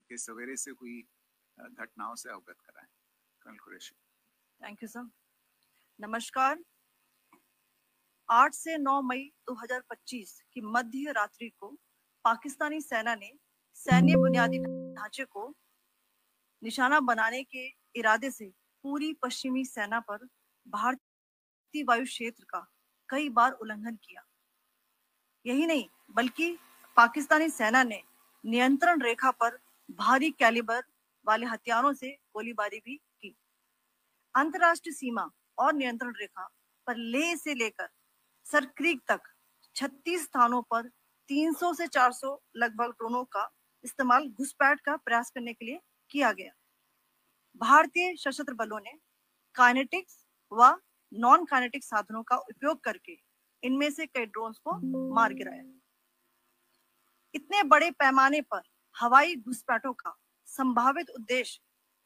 के सवेरे से हुई घटनाओं से अवगत कराएं। Colonel Qureshi. Thank you sir. नमस्कार। 8 से 9 मई 2025 की मध्य रात्रि को पाकिस्तानी सेना ने सैन्य बुनियादी ढांचे को निशाना बनाने के इरादे से पूरी पश्चिमी सेना पर भारतीय वायु क्षेत्र का कई बार उल्लंघन किया। यही नहीं बल्कि पाकिस्तानी सेना ने नियंत्रण रेखा पर भारी कैलिबर वाले हथियारों से गोलीबारी भी की। अंतर्राष्ट्रीय सीमा और नियंत्रण रेखा पर लेह से लेकर सरक्रीक तक 36 स्थानों पर 300 से 400 लगभग ड्रोनों का इस्तेमाल घुसपैठ का प्रयास करने के लिए किया गया। भारतीय सशस्त्र बलों ने काइनेटिक्स व नॉन काइनेटिक साधनों का उपयोग करके इनमें से कई ड्रोन्स को मार गिराया। इतने बड़े पैमाने पर हवाई घुसपैठों का संभावित उद्देश्य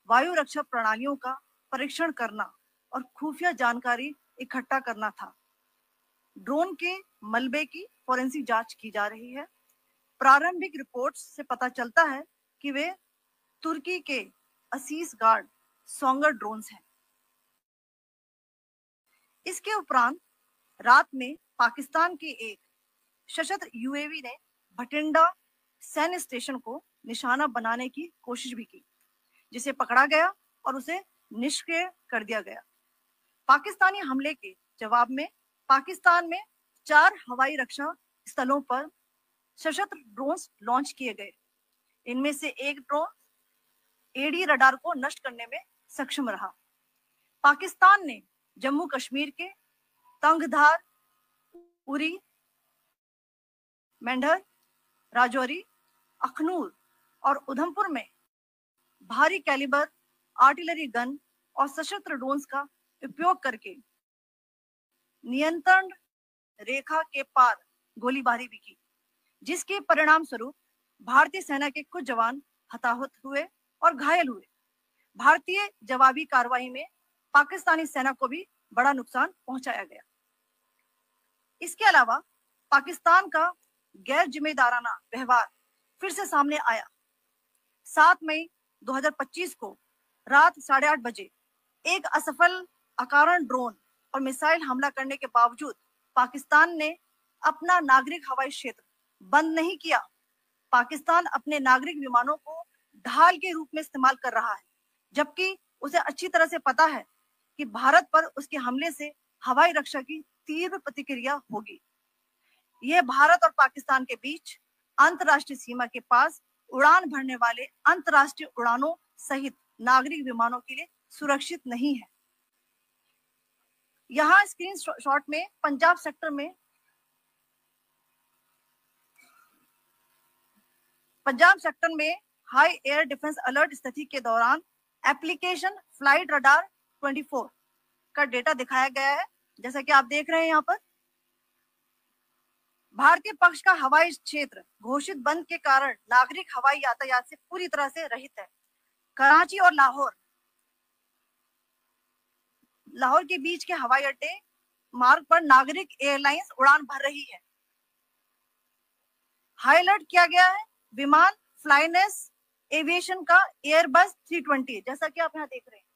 वायु रक्षा प्रणालियों का परीक्षण करना और खुफिया जानकारी इकट्ठा करना था। ड्रोन के मलबे की फोरेंसिक जांच की जा रही है। प्रारंभिक रिपोर्ट्स से पता चलता है कि वे तुर्की के असीस गार्ड सोंगर ड्रोन्स हैं। इसके उपरांत रात में पाकिस्तान के एक सशस्त्र यूएवी ने भटिंडा सैन्य स्टेशन को निशाना बनाने की कोशिश भी की, जिसे पकड़ा गया और उसे निष्क्रिय कर दिया गया। पाकिस्तानी हमले के जवाब में पाकिस्तान में 4 हवाई रक्षा स्थलों पर सशस्त्र ड्रोन्स लॉन्च किए गए। इनमें से एक ड्रोन एडी रडार को नष्ट करने में सक्षम रहा। पाकिस्तान ने जम्मू कश्मीर के तंगधार, उरी, मेंढर, राजौरी, अखनूर और उधमपुर में भारी कैलिबर आर्टिलरी गन और सशस्त्र ड्रोन्स का उपयोग करके नियंत्रण रेखा के पार गोलीबारी भी की, जिसके परिणाम स्वरूप भारतीय सेना के कुछ जवान हताहत हुए और घायल हुए। भारतीय जवाबी कार्रवाई में पाकिस्तानी सेना को भी बड़ा नुकसान पहुंचाया गया। इसके अलावा पाकिस्तान का गैर जिम्मेदाराना व्यवहार फिर से सामने आया। 7 मई 2025 को रात 8:30 बजे एक असफल अकारण ड्रोन और मिसाइल हमला करने के बावजूद पाकिस्तान ने अपना नागरिक हवाई क्षेत्र बंद नहीं किया। पाकिस्तान अपने नागरिक विमानों को ढाल के रूप में इस्तेमाल कर रहा है, जबकि उसे अच्छी तरह से पता है कि भारत पर उसके हमले से हवाई रक्षा की तीव्र प्रतिक्रिया होगी। यह भारत और पाकिस्तान के बीच अंतर्राष्ट्रीय सीमा के पास उड़ान भरने वाले अंतर्राष्ट्रीय उड़ानों सहित नागरिक विमानों के लिए सुरक्षित नहीं है। यहाँ स्क्रीन शॉट में पंजाब सेक्टर में हाई एयर डिफेंस अलर्ट स्थिति के दौरान एप्लीकेशन फ्लाइट रडार 24 का डेटा दिखाया गया है। जैसा कि आप देख रहे हैं, यहाँ पर भारतीय पक्ष का हवाई क्षेत्र घोषित बंद के कारण नागरिक हवाई यातायात से पूरी तरह से रहित है। कराची और लाहौर के बीच के हवाई अड्डे मार्ग पर नागरिक एयरलाइंस उड़ान भर रही है। हाई अलर्ट किया गया है विमान फ्लाइनेस एविएशन का एयरबस 320, जैसा कि आप यहाँ देख रहे हैं,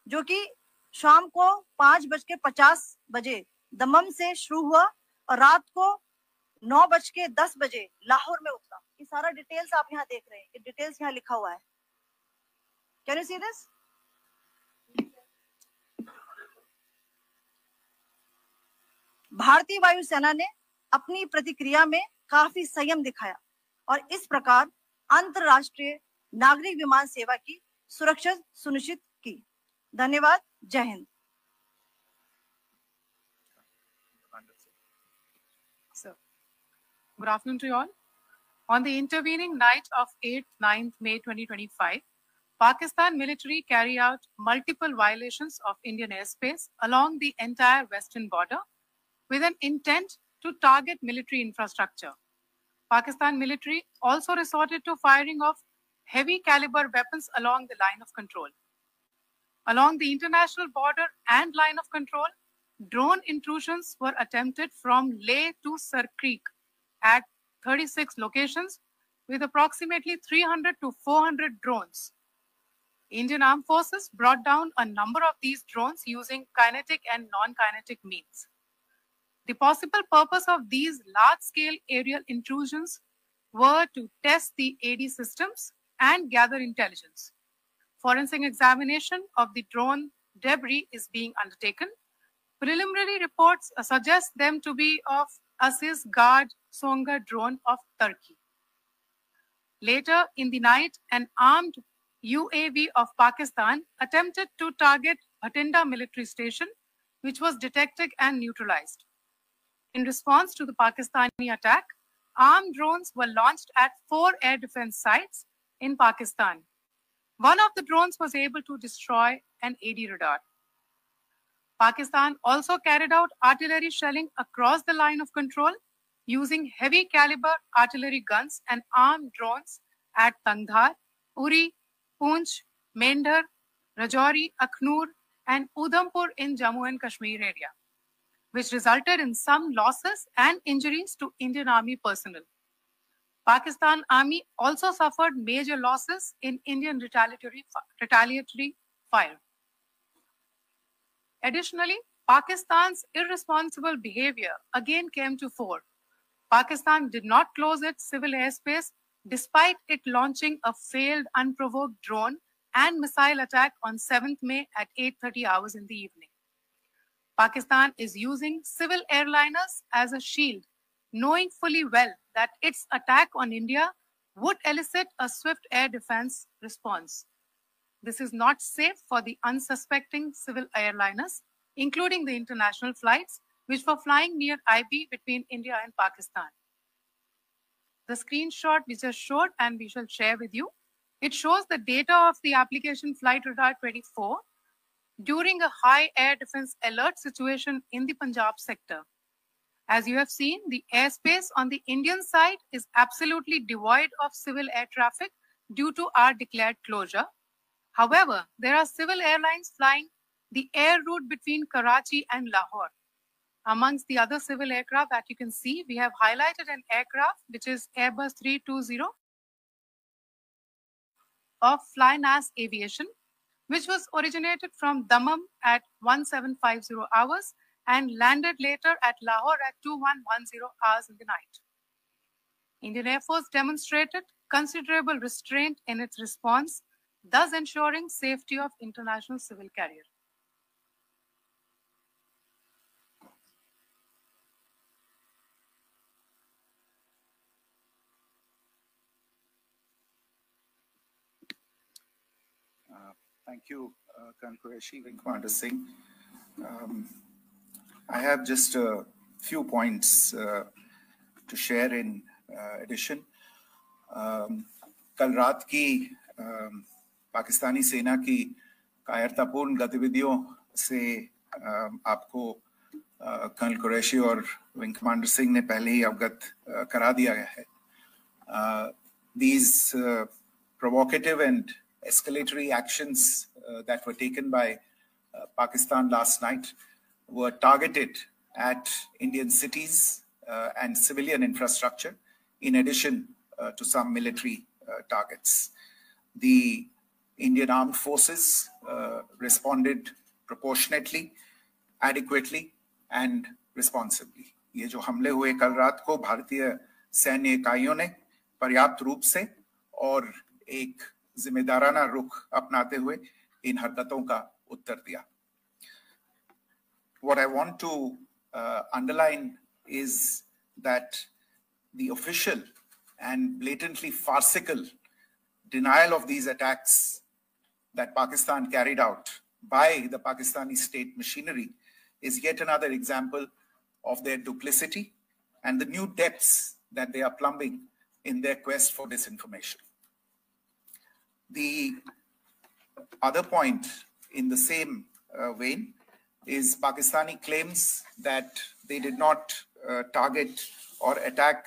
जो कि शाम को 5:50 बजे दमम से शुरू हुआ और रात को 9:10 बजे लाहौर में उतरा। ये सारा डिटेल्स आप यहाँ देख रहे हैं, ये डिटेल्स यहाँ लिखा हुआ है। Can you see this? भारतीय वायुसेना ने अपनी प्रतिक्रिया में काफी संयम दिखाया और इस प्रकार अंतरराष्ट्रीय नागरिक विमान सेवा की सुरक्षा सुनिश्चित की। धन्यवाद। जय Hind. Good afternoon to you all. On the intervening night of 8-9 May 2025, Pakistan military carried out multiple violations of Indian airspace along the entire western border with an intent to target military infrastructure. Pakistan military also resorted to firing of heavy caliber weapons along the line of control. Along the international border and line of control, drone intrusions were attempted from Leh to Sarkreek at 36 locations with approximately 300 to 400 drones. Indian Armed Forces brought down a number of these drones using kinetic and non-kinetic means. The possible purpose of these large-scale aerial intrusions were to test the AD systems and gather intelligence. Forensic examination of the drone debris is being undertaken. Preliminary reports suggest them to be of Aziz Guard Songa drone of Turkey. Later in the night, an armed UAV of Pakistan attempted to target Bhatinda military station, which was detected and neutralized. In response to the Pakistani attack, armed drones were launched at 4 air defense sites in Pakistan. One of the drones was able to destroy an AD radar. Pakistan also carried out artillery shelling across the line of control using heavy caliber artillery guns and armed drones at Tangdhar, Uri, Poonch, Mendhar, Rajouri, Akhnur, and Udhampur in Jammu and Kashmir area, which resulted in some losses and injuries to Indian Army personnel. Pakistan Army also suffered major losses in Indian retaliatory fire. Additionally, Pakistan's irresponsible behavior again came to fore. Pakistan did not close its civil airspace despite it launching a failed unprovoked drone and missile attack on 7th May at 8:30 hours in the evening. Pakistan is using civil airliners as a shield, knowing fully well that its attack on India would elicit a swift air defense response. This is not safe for the unsuspecting civil airliners, including the international flights, which were flying near IB between India and Pakistan. The screenshot we just showed and we shall share with you, it shows the data of the application Flight Radar 24 during a high air defense alert situation in the Punjab sector. As you have seen, the airspace on the Indian side is absolutely devoid of civil air traffic due to our declared closure. However, there are civil airlines flying the air route between Karachi and Lahore. Amongst the other civil aircraft that you can see, we have highlighted an aircraft which is Airbus 320 of Flynas Aviation, which was originated from Dammam at 1750 hours and landed later at Lahore at 2110 hours in the night. Indian Air Force demonstrated considerable restraint in its response, thus ensuring safety of international civil carrier. Thank you, Colonel Qureshi, Wing Commander Singh. I have just a few points to share in addition. कल रात की पाकिस्तानी सेना की कायरतापूर्ण गतिविधियों से आपको colonel Qureshi और विंग कमांडर सिंह ने पहले ही अवगत करा दिया गया है. These provocative and escalatory actions that were taken by Pakistan last night were targeted at Indian cities and civilian infrastructure, in addition to some military targets. The Indian Armed Forces responded proportionately, adequately, and responsibly. ये जो हमले हुए कल रात को भारतीय सैन्य इकाइयों ने पर्याप्त रूप से और एक जिम्मेदाराना रुख अपनाते हुए इन हरकतों का उत्तर दिया. What I want to underline is that the official and blatantly farcical denial of these attacks that Pakistan carried out by the Pakistani state machinery is yet another example of their duplicity and the new depths that they are plumbing in their quest for disinformation. The other point in the same vein is Pakistani claims that they did not target or attack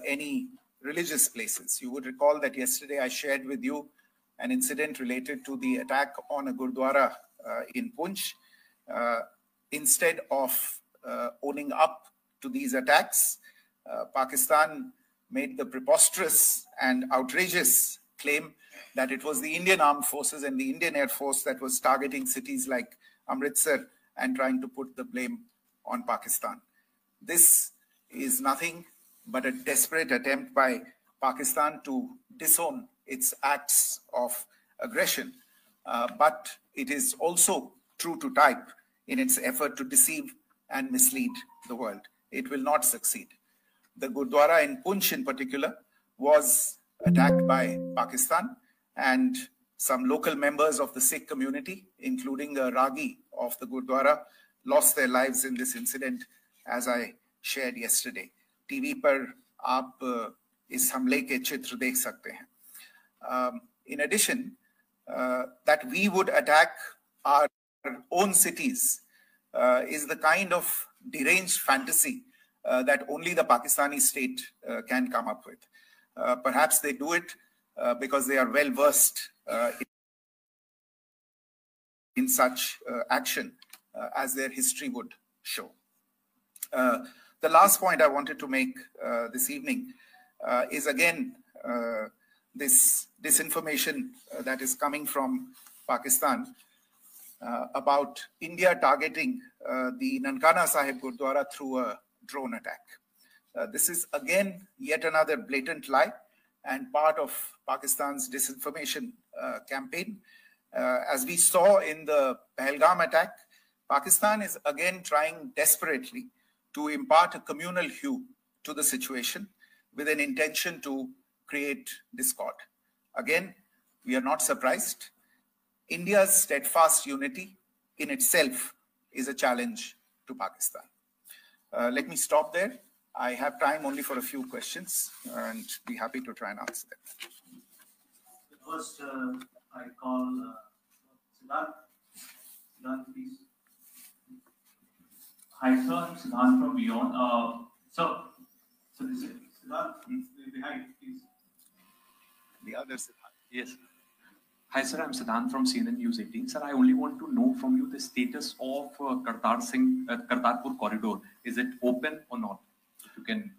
any religious places. You would recall that yesterday I shared with you an incident related to the attack on a Gurdwara in Poonch. Instead of owning up to these attacks, Pakistan made the preposterous and outrageous claim that it was the Indian Armed Forces and the Indian Air Force that was targeting cities like Amritsar and trying to put the blame on Pakistan. This is nothing but a desperate attempt by Pakistan to disown its acts of aggression, but it is also true to type in its effort to deceive and mislead the world. It will not succeed. The Gurdwara in Poonch in particular was attacked by Pakistan, and some local members of the Sikh community, including a Ragi of the Gurdwara, lost their lives in this incident, as I shared yesterday. TV पर आप इस हमले के चित्र देख सकते हैं. In addition, that we would attack our own cities is the kind of deranged fantasy that only the Pakistani state can come up with. Perhaps they do it because they are well versed in such action, as their history would show. The last point I wanted to make this evening is again this disinformation that is coming from Pakistan about India targeting the Nankana Sahib Gurdwara through a drone attack. This is again yet another blatant lie and part of Pakistan's disinformation campaign. As we saw in the Pahalgam attack, Pakistan is again trying desperately to impart a communal hue to the situation with an intention to create discord. Again, we are not surprised. India's steadfast unity in itself is a challenge to Pakistan. Let me stop there. I have time only for a few questions and be happy to try and answer them. First, I call Siddharth. Siddharth, please. Hi, sir. I'm Siddharth from Beyond. So this is Siddharth behind, please. The other Siddharth. Yes. Hi, sir. I'm Siddharth from CNN News 18. Sir, I only want to know from you the status of Kartarpur corridor. Is it open or not? If you can.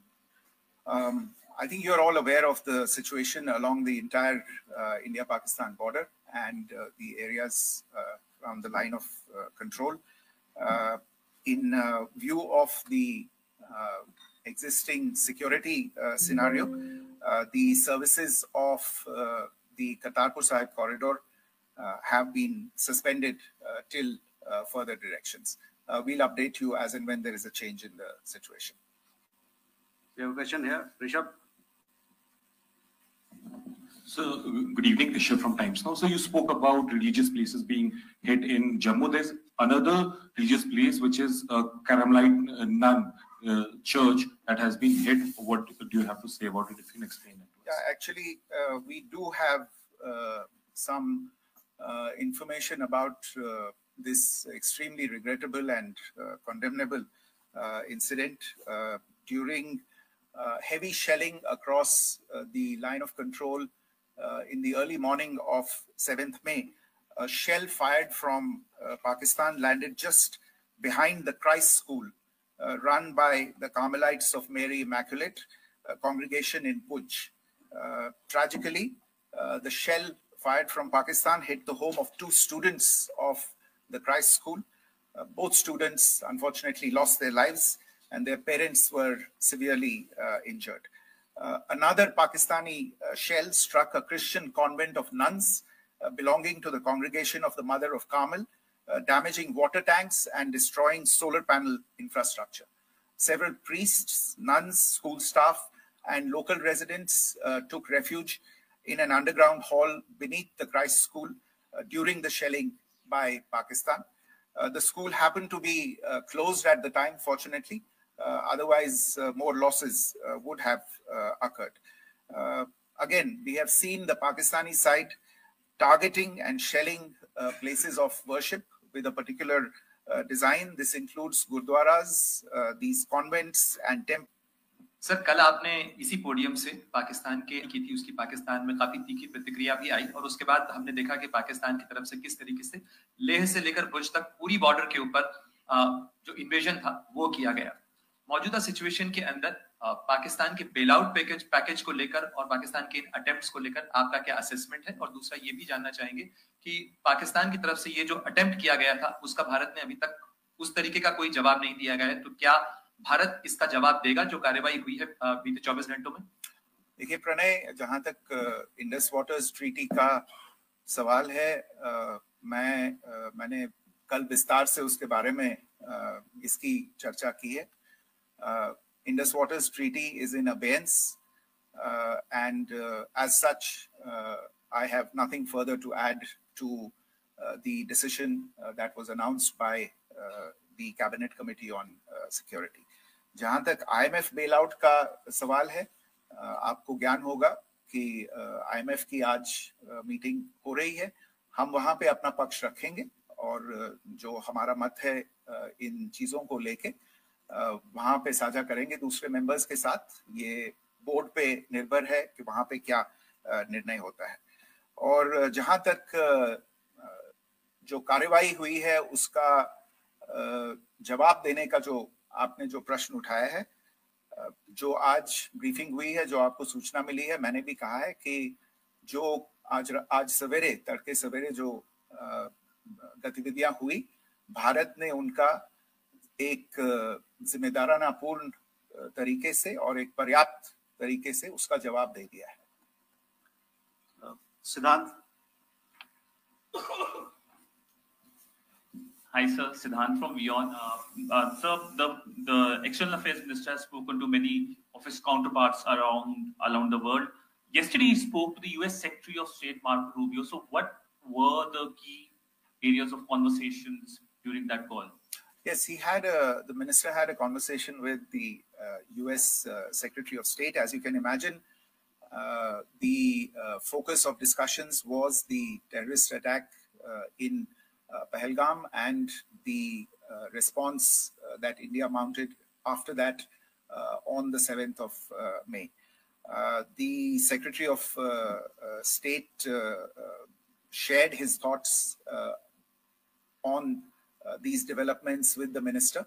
I think you're all aware of the situation along the entire India-Pakistan border and the areas around the line of control. In view of the existing security scenario, the services of the Kartarpur Sahib corridor have been suspended till further directions. We'll update you as and when there is a change in the situation. We have a question here, Rishabh. So, good evening, Rishabh from Times Now. So, you spoke about religious places being hit in Jammu. There's another religious place which is a Carmelite nun church that has been hit. What do you have to say about it, if you can explain it? Yeah, actually, we do have some information about this extremely regrettable and condemnable incident. During heavy shelling across the line of control in the early morning of 7th May, a shell fired from Pakistan landed just behind the Christ School run by the Carmelites of Mary Immaculate, a congregation in Poonch. Tragically, the shell fired from Pakistan hit the home of 2 students of the Christ School. Both students unfortunately lost their lives and their parents were severely injured. Another Pakistani shell struck a Christian convent of nuns belonging to the Congregation of the Mother of Carmel, damaging water tanks and destroying solar panel infrastructure. Several priests, nuns, school staff, and local residents took refuge in an underground hall beneath the Christ School during the shelling by Pakistan. The school happened to be closed at the time, fortunately. Otherwise, more losses would have occurred. Again, we have seen the Pakistani side targeting and shelling places of worship with a particular design. This includes gurdwaras, these convents and temples. Sir, कल आपने इसी podium से पाकिस्तान की थी, उसकी पाकिस्तान में काफी तीखी प्रतिक्रिया भी आई और उसके बाद हमने देखा कि पाकिस्तान की तरफ से किस तरीके से लेह से लेकर भुज तक पूरी बॉर्डर के ऊपर जो इन्वेजन था वो किया गया. मौजूदा सिचुएशन के अंदर पाकिस्तान के बेल आउट पैकेज को लेकर और पाकिस्तान के अटेम्प्ट्स को लेकर आपका क्या असेसमेंट है? और दूसरा ये भी जानना चाहेंगे कि पाकिस्तान की तरफ से ये जो अटेम्प्ट किया गया था उसका भारत ने अभी तक उस तरीके का कोई जवाब नहीं दिया गया है, तो क्या भारत इसका जवाब देगा जो कार्रवाई हुई है बीते 24 घंटों में? देखिए प्रणय, जहां तक इंडस वाटर्स ट्रीटी का सवाल है, मैंने कल विस्तार से उसके बारे में इसकी चर्चा की है. Indus Waters Treaty is in abeyance, and as such, I have nothing further to add to the decision that was announced by the Cabinet Committee on Security. जहां तक IMF bailout का सवाल है, आपको ज्ञान होगा कि IMF की आज मीटिंग हो रही है. हम वहां पे अपना पक्ष रखेंगे और जो हमारा मत है इन चीजों को लेके वहां पे साझा करेंगे दूसरे मेंबर्स के साथ. ये बोर्ड पे निर्भर है कि वहां पे क्या निर्णय होता है. और जहां तक जो कार्यवाही हुई है उसका जवाब देने का जो आपने जो प्रश्न उठाया है, जो आज ब्रीफिंग हुई है, जो आपको सूचना मिली है, मैंने भी कहा है कि जो आज सवेरे तड़के सवेरे जो गतिविधियां हुई, भारत ने उनका एक जिम्मेदाराना पूर्ण तरीके से और एक पर्याप्त तरीके से उसका जवाब दे दिया है. सिद्धांत. Hi sir, Siddhant from WION. Sir, the External Affairs Minister has spoken to many of his counterparts around the world. Yesterday he spoke to the US Secretary of State Marco Rubio. So what were the key areas of conversations during that call? Yes, the minister had a conversation with the US Secretary of State. As you can imagine, the focus of discussions was the terrorist attack in Pahalgam and the response that India mounted after that on the 7th of May. The Secretary of State shared his thoughts on these developments with the minister.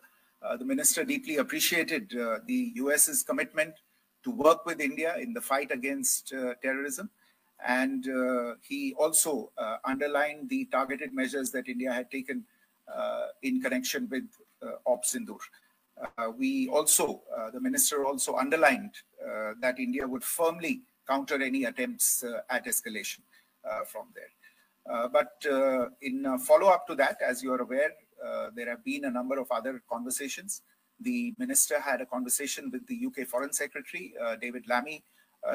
The minister deeply appreciated the US's commitment to work with India in the fight against terrorism, and he also underlined the targeted measures that India had taken in connection with Op Sindoor. The minister also underlined that India would firmly counter any attempts at escalation from there. But in follow-up to that, as you are aware, there have been a number of other conversations. The minister had a conversation with the UK Foreign Secretary, David Lammy,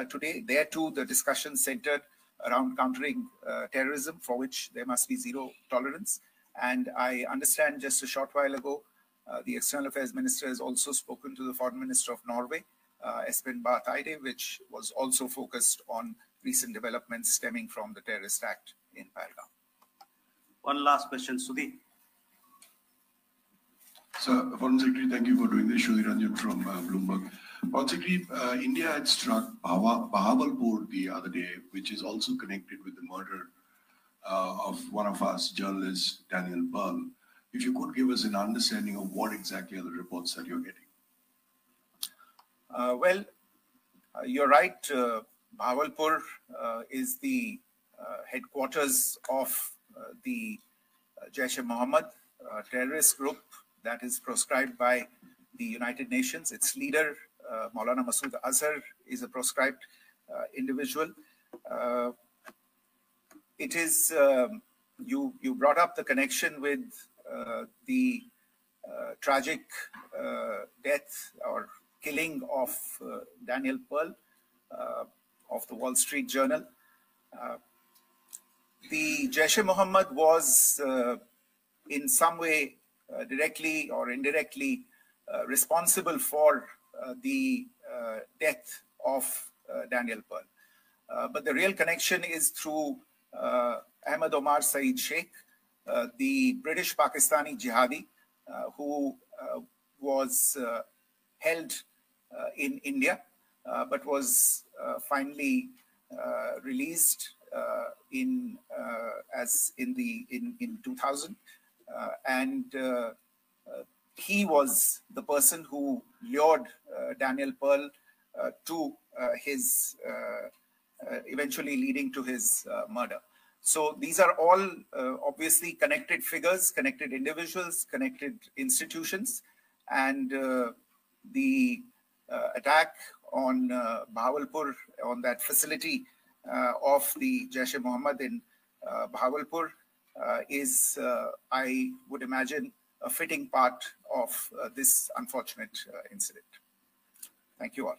today. There too, the discussion centered around countering terrorism, for which there must be zero tolerance. And I understand just a short while ago, the External Affairs Minister has also spoken to the Foreign Minister of Norway, Espen Barth Eide, which was also focused on recent developments stemming from the terrorist act in Pahalgam. One last question, Sudhi. Sir, Foreign Secretary, thank you for doing this. Sudhi Ranjan from Bloomberg. Foreign Secretary, India had struck Bahawalpur the other day, which is also connected with the murder of one of us, journalist Daniel Pearl. If you could give us an understanding of what exactly are the reports that you're getting. Well, you're right. Bahawalpur is the headquarters of the Jaish-e-Mohammed terrorist group that is proscribed by the United Nations. Its leader, Maulana Masood Azhar, is a proscribed individual. It is, you brought up the connection with the tragic death or killing of Daniel Pearl of the Wall Street Journal. The Jaish-e-Mohammed was in some way directly or indirectly responsible for the death of Daniel Pearl. But the real connection is through Ahmed Omar Saeed Sheikh, the British Pakistani jihadi who was held in India, but was finally released in 2000, and he was the person who lured Daniel Pearl to his eventually leading to his murder. So these are all obviously connected figures, connected individuals, connected institutions, and the attack on Bahawalpur, on that facility of the Jaish-e-Mohammed in Bahawalpur is, I would imagine, a fitting part of this unfortunate incident. Thank you all.